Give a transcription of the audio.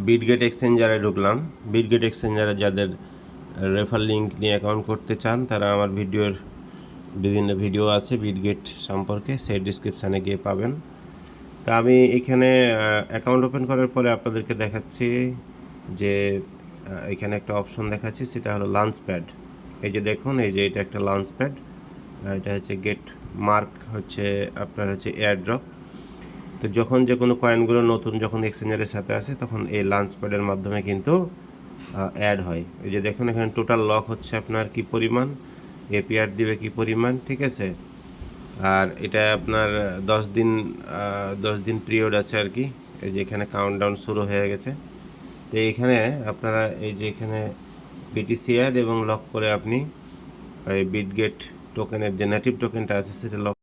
Bitget এক্সচেঞ্জারে ঢুকলাম। Bitget এক্সচেঞ্জারে যাদের refer link নিয়ে অ্যাকাউন্ট করতে চান তারা আমার বিভিন্ন ভিডিও আছে বিটগেট সম্পর্কে, সেই ডিসক্রিপশানে গিয়ে পাবেন। তা আমি এখানে অ্যাকাউন্ট ওপেন করার পরে আপনাদেরকে দেখাচ্ছি যে এখানে একটা অপশন দেখাচ্ছি, সেটা হলো লঞ্চ প্যাড। এই যে দেখুন, এই যে এটা একটা লঞ্চ প্যাড, এটা হচ্ছে গেট মার্ক, হচ্ছে আপনার হচ্ছে এয়ারড্রপ। তো যখন যে কোনো কয়েনগুলো নতুন যখন এক্সচেঞ্জারের সাথে আসে তখন এই লঞ্চ প্যাডের মাধ্যমে কিন্তু অ্যাড হয়। এই যে দেখুন এখানে টোটাল লক হচ্ছে আপনার কি পরিমাণ, এপিআর দিবে কি পরিমাণ, ঠিক আছে। আর এটা আপনার 10 দিন পিরিয়ড আছে আর কি। এই যে এখানে কাউন্টডাউন শুরু হয়ে গেছে। তো এখানে আপনারা এই যে এখানে বিটিসি অ্যাড এবং লক করে আপনি এই বিটগেট টোকেনের যে নেটিভ টোকেনটা আছে সেটা লক